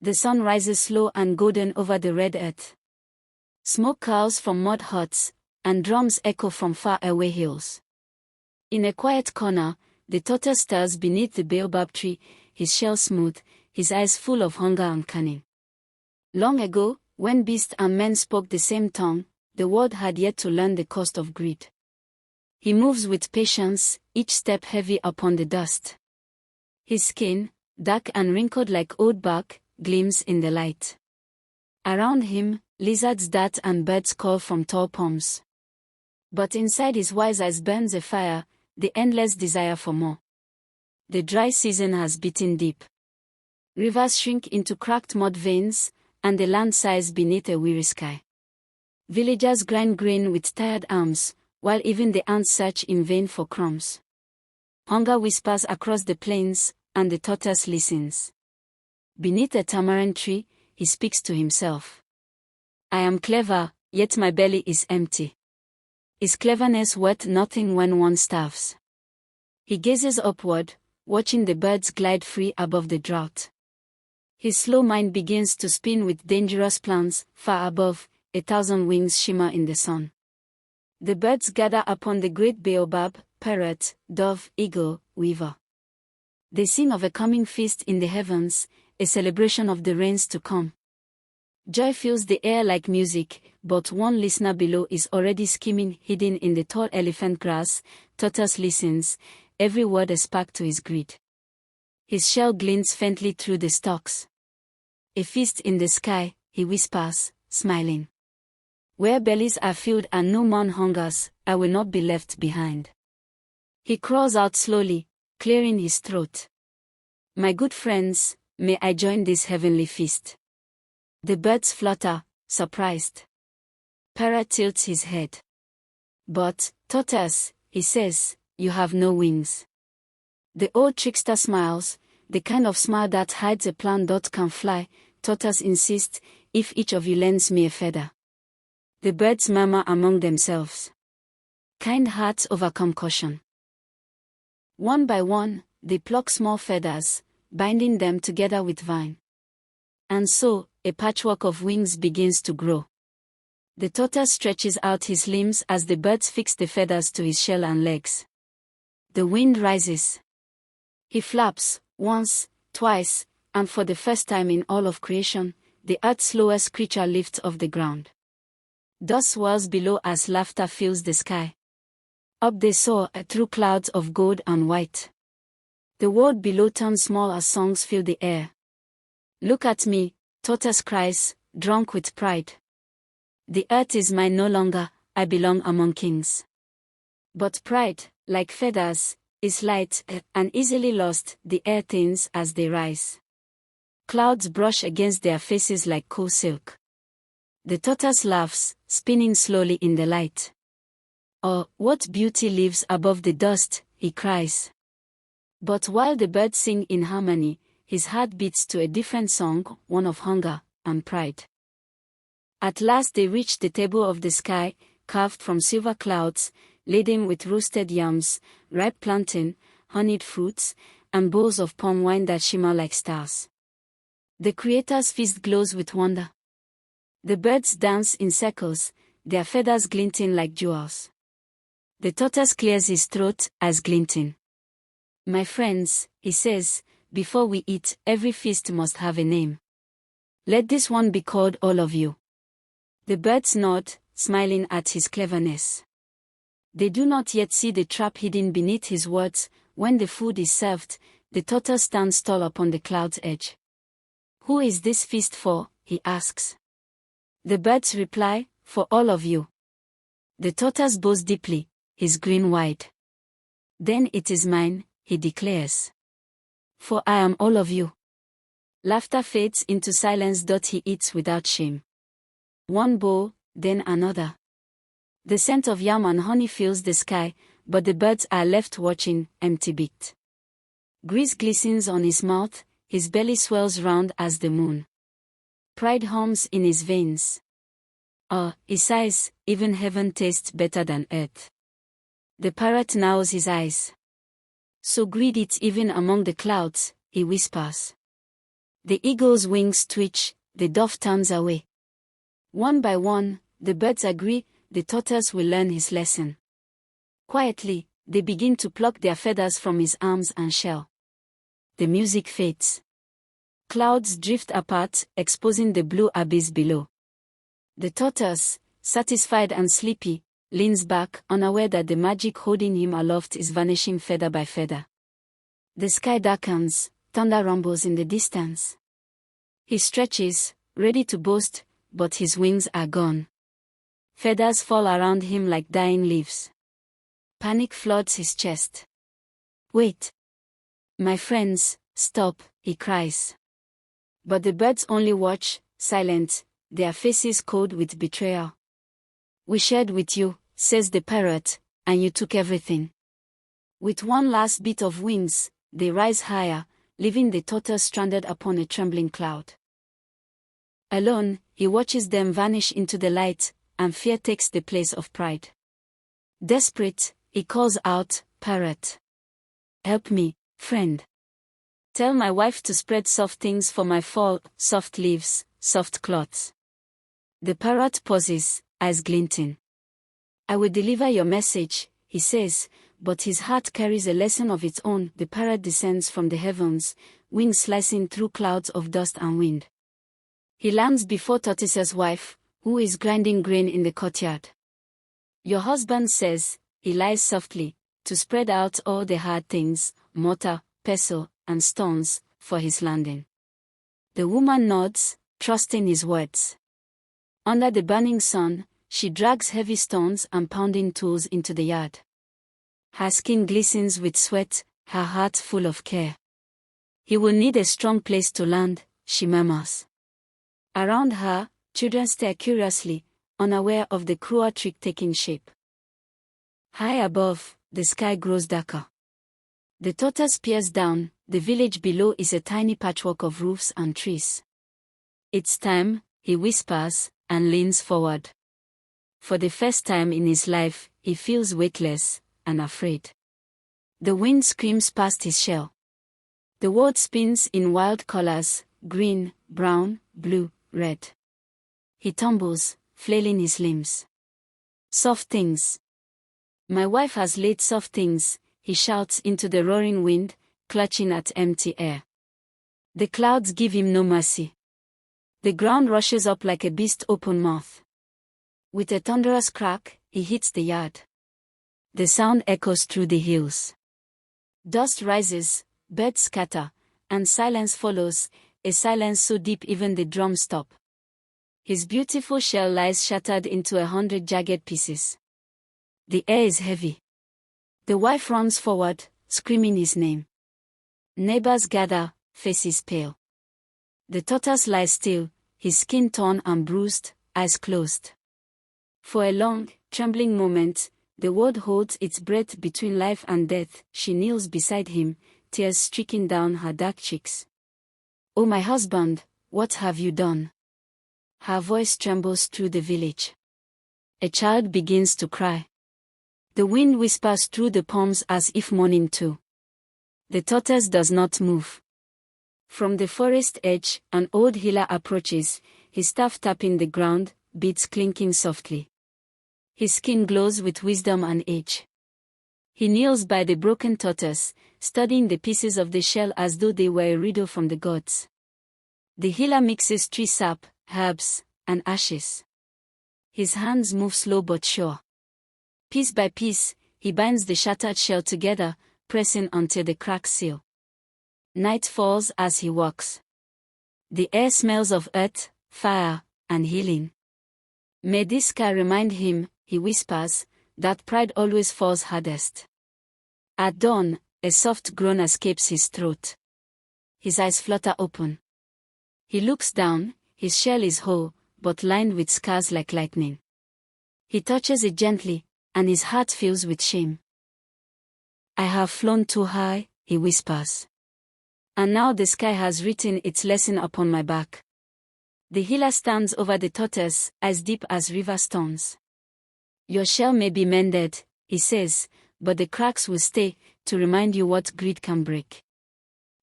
The sun rises slow and golden over the red earth. Smoke curls from mud huts, and drums echo from far-away hills. In a quiet corner, the tortoise stares beneath the baobab tree, his shell smooth, his eyes full of hunger and cunning. Long ago, when beast and men spoke the same tongue, the world had yet to learn the cost of greed. He moves with patience, each step heavy upon the dust. His skin, dark and wrinkled like old bark, gleams in the light. Around him, lizards dart and birds call from tall palms. But inside his wise eyes burns a fire, the endless desire for more. The dry season has beaten deep. Rivers shrink into cracked mud veins, and the land sighs beneath a weary sky. Villagers grind grain with tired arms, while even the ants search in vain for crumbs. Hunger whispers across the plains, and the tortoise listens. Beneath a tamarind tree, he speaks to himself. I am clever, yet my belly is empty. Is cleverness worth nothing when one starves? He gazes upward, watching the birds glide free above the drought. His slow mind begins to spin with dangerous plans. Far above, 1,000 wings shimmer in the sun. The birds gather upon the great baobab, parrot, dove, eagle, weaver. They sing of a coming feast in the heavens, a celebration of the rains to come. Joy fills the air like music, but one listener below is already screaming, hidden in the tall elephant grass. Tortoise listens, every word a spark to his greed. His shell glints faintly through the stalks. A feast in the sky, he whispers, smiling. Where bellies are filled and no man hungers, I will not be left behind. He crawls out slowly, clearing his throat. My good friends, may I join this heavenly feast? The birds flutter, surprised. Parrot tilts his head. But, tortoise, he says, you have no wings. The old trickster smiles, the kind of smile that hides a plant that can fly. Tortoise insists, if each of you lends me a feather. The birds murmur among themselves. Kind hearts overcome caution. One by one, they pluck small feathers, binding them together with vine. And so, a patchwork of wings begins to grow. The tortoise stretches out his limbs as the birds fix the feathers to his shell and legs. The wind rises. He flaps, once, twice, and for the first time in all of creation, the earth's lowest creature lifts off the ground. Dust swirls below as laughter fills the sky. Up they soar through clouds of gold and white. The world below turns small as songs fill the air. Look at me, tortoise cries, drunk with pride. The earth is mine no longer, I belong among kings. But pride, like feathers, is light and easily lost. The air thins as they rise. Clouds brush against their faces like cool silk. The tortoise laughs, spinning slowly in the light. Oh, what beauty lives above the dust, he cries. But while the birds sing in harmony, his heart beats to a different song, one of hunger and pride. At last they reach the table of the sky, carved from silver clouds, laden with roasted yams, ripe plantain, honeyed fruits, and bowls of palm wine that shimmer like stars. The Creator's feast glows with wonder. The birds dance in circles, their feathers glinting like jewels. The tortoise clears his throat, eyes glinting. My friends, he says, before we eat, every feast must have a name. Let this one be called all of you. The birds nod, smiling at his cleverness. They do not yet see the trap hidden beneath his words. When the food is served, the tortoise stands tall upon the cloud's edge. Who is this feast for? He asks. The birds reply, for all of you. The tortoise bows deeply, his grin wide. Then it is mine, he declares. For I am all of you. Laughter fades into silence. He eats without shame. One bowl, then another. The scent of yam and honey fills the sky, but the birds are left watching, empty-beaked. Grease glistens on his mouth, his belly swells round as the moon. Pride hums in his veins. Oh, he sighs, even heaven tastes better than earth. The parrot narrows his eyes. So greed it even among the clouds, he whispers. The eagle's wings twitch, the dove turns away. One by one, the birds agree, the tortoise will learn his lesson. Quietly, they begin to pluck their feathers from his arms and shell. The music fades. Clouds drift apart, exposing the blue abyss below. The tortoise, satisfied and sleepy, leans back, unaware that the magic holding him aloft is vanishing feather by feather. The sky darkens, thunder rumbles in the distance. He stretches, ready to boast, but his wings are gone. Feathers fall around him like dying leaves. Panic floods his chest. Wait. My friends, stop, he cries. But the birds only watch, silent, their faces cold with betrayal. We shared with you, says the parrot, and you took everything. With one last bit of wings, they rise higher, leaving the tortoise stranded upon a trembling cloud. Alone, he watches them vanish into the light, and fear takes the place of pride. Desperate, he calls out, "Parrot! Help me, friend. Tell my wife to spread soft things for my fall, soft leaves, soft cloths." The parrot pauses, eyes glinting. "I will deliver your message," he says, but his heart carries a lesson of its own. The parrot descends from the heavens, wings slicing through clouds of dust and wind. He lands before Tortoise's wife, who is grinding grain in the courtyard. "Your husband says," he lies softly, "to spread out all the hard things, mortar, pestle, and stones, for his landing." The woman nods, trusting his words. Under the burning sun, she drags heavy stones and pounding tools into the yard. Her skin glistens with sweat, her heart full of care. "He will need a strong place to land," she murmurs. Around her, children stare curiously, unaware of the cruel trick taking shape. High above, the sky grows darker. The tortoise peers down. The village below is a tiny patchwork of roofs and trees. "It's time," he whispers, and leans forward. For the first time in his life, he feels weightless and afraid. The wind screams past his shell. The world spins in wild colors, green, brown, blue, red. He tumbles, flailing his limbs. "Soft things. My wife has laid soft things," he shouts into the roaring wind, clutching at empty air. The clouds give him no mercy. The ground rushes up like a beast open mouth. With a thunderous crack, he hits the yard. The sound echoes through the hills. Dust rises, birds scatter, and silence follows, a silence so deep even the drums stop. His beautiful shell lies shattered into 100 jagged pieces. The air is heavy. The wife runs forward, screaming his name. Neighbors gather, faces pale. The tortoise lies still, his skin torn and bruised, eyes closed. For a long, trembling moment, the world holds its breath between life and death. She kneels beside him, tears streaking down her dark cheeks. "Oh my husband, what have you done?" Her voice trembles through the village. A child begins to cry. The wind whispers through the palms as if mourning too. The tortoise does not move. From the forest edge, an old healer approaches, his staff tapping the ground, beads clinking softly. His skin glows with wisdom and age. He kneels by the broken tortoise, studying the pieces of the shell as though they were a riddle from the gods. The healer mixes tree sap, herbs, and ashes. His hands move slow but sure. Piece by piece, he binds the shattered shell together, pressing until the cracks seal. Night falls as he walks. The air smells of earth, fire, and healing. "May this sky remind him," he whispers, "that pride always falls hardest." At dawn, a soft groan escapes his throat. His eyes flutter open. He looks down, his shell is whole, but lined with scars like lightning. He touches it gently, and his heart fills with shame. "I have flown too high," he whispers. "And now the sky has written its lesson upon my back." The healer stands over the tortoise, as deep as river storms. "Your shell may be mended," he says, "but the cracks will stay, to remind you what greed can break."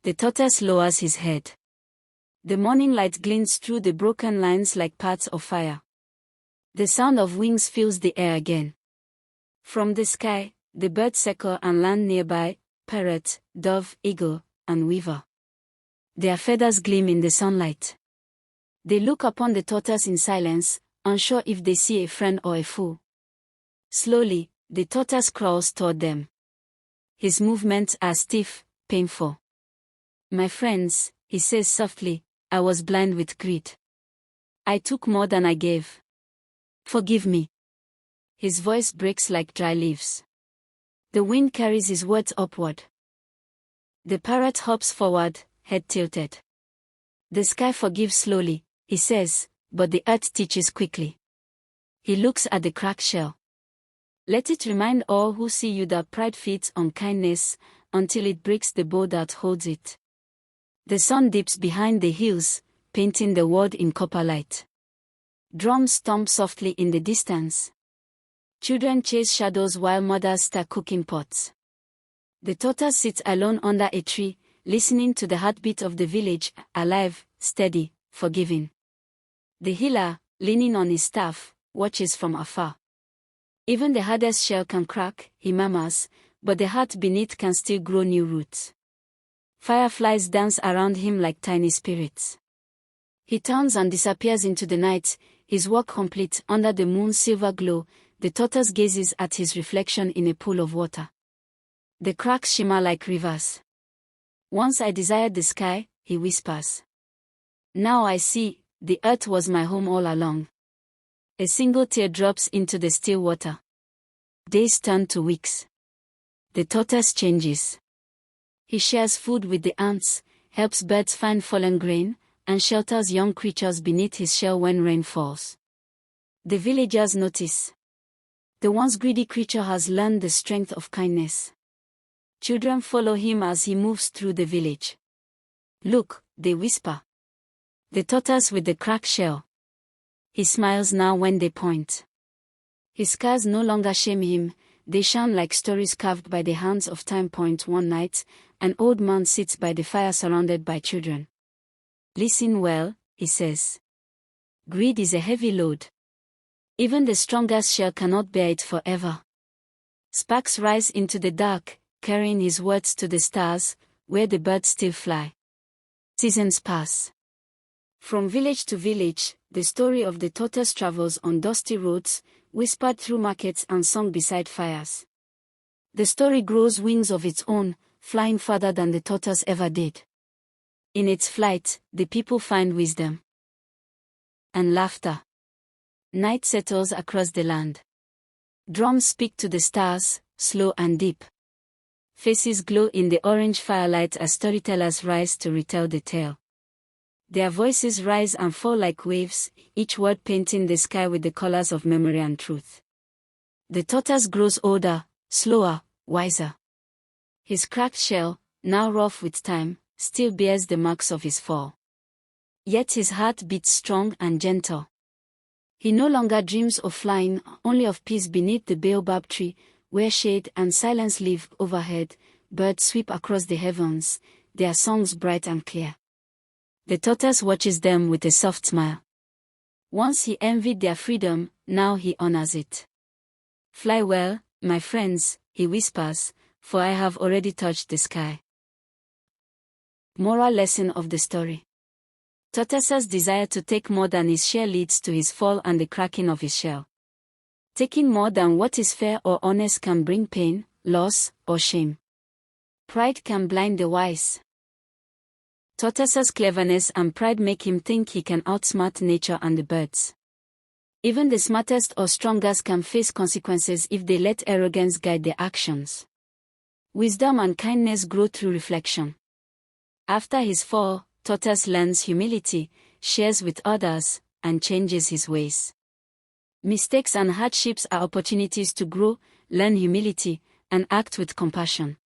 The tortoise lowers his head. The morning light glints through the broken lines like paths of fire. The sound of wings fills the air again. From the sky, the birds circle and land nearby, parrot, dove, eagle, and weaver. Their feathers gleam in the sunlight. They look upon the tortoise in silence, unsure if they see a friend or a foe. Slowly, the tortoise crawls toward them. His movements are stiff, painful. "My friends," he says softly, "I was blind with greed. I took more than I gave. Forgive me." His voice breaks like dry leaves. The wind carries his words upward. The parrot hops forward, head tilted. "The sky forgives slowly," he says, "but the earth teaches quickly." He looks at the cracked shell. "Let it remind all who see you that pride feeds on kindness, until it breaks the bow that holds it." The sun dips behind the hills, painting the world in copper light. Drums stomp softly in the distance. Children chase shadows while mothers stir cooking pots. The tortoise sits alone under a tree, listening to the heartbeat of the village, alive, steady, forgiving. The healer, leaning on his staff, watches from afar. "Even the hardest shell can crack," he murmurs, "but the heart beneath can still grow new roots." Fireflies dance around him like tiny spirits. He turns and disappears into the night, his work complete. Under the moon's silver glow, the tortoise gazes at his reflection in a pool of water. The cracks shimmer like rivers. "Once I desired the sky," he whispers. "Now I see, the earth was my home all along." A single tear drops into the still water. Days turn to weeks. The tortoise changes. He shares food with the ants, helps birds find fallen grain, and shelters young creatures beneath his shell when rain falls. The villagers notice. The once greedy creature has learned the strength of kindness. Children follow him as he moves through the village. "Look," they whisper. "The tortoise with the cracked shell." He smiles now when they point. His scars no longer shame him, they shine like stories carved by the hands of time. One night, an old man sits by the fire surrounded by children. "Listen well," he says. "Greed is a heavy load. Even the strongest shell cannot bear it forever." Sparks rise into the dark, carrying his words to the stars, where the birds still fly. Seasons pass. From village to village, the story of the tortoise travels on dusty roads, whispered through markets and sung beside fires. The story grows wings of its own, flying farther than the tortoise ever did. In its flight, the people find wisdom and laughter. Night settles across the land. Drums speak to the stars, slow and deep. Faces glow in the orange firelight as storytellers rise to retell the tale. Their voices rise and fall like waves, each word painting the sky with the colors of memory and truth. The tortoise grows older, slower, wiser. His cracked shell, now rough with time, still bears the marks of his fall. Yet his heart beats strong and gentle. He no longer dreams of flying, only of peace beneath the baobab tree, where shade and silence live overhead. Birds sweep across the heavens, their songs bright and clear. The tortoise watches them with a soft smile. Once he envied their freedom, now he honors it. "Fly well, my friends," he whispers, "for I have already touched the sky." Moral lesson of the story. Tortoise's desire to take more than his share leads to his fall and the cracking of his shell. Taking more than what is fair or honest can bring pain, loss, or shame. Pride can blind the wise. Tortoise's cleverness and pride make him think he can outsmart nature and the birds. Even the smartest or strongest can face consequences if they let arrogance guide their actions. Wisdom and kindness grow through reflection. After his fall, Tortoise learns humility, shares with others, and changes his ways. Mistakes and hardships are opportunities to grow, learn humility, and act with compassion.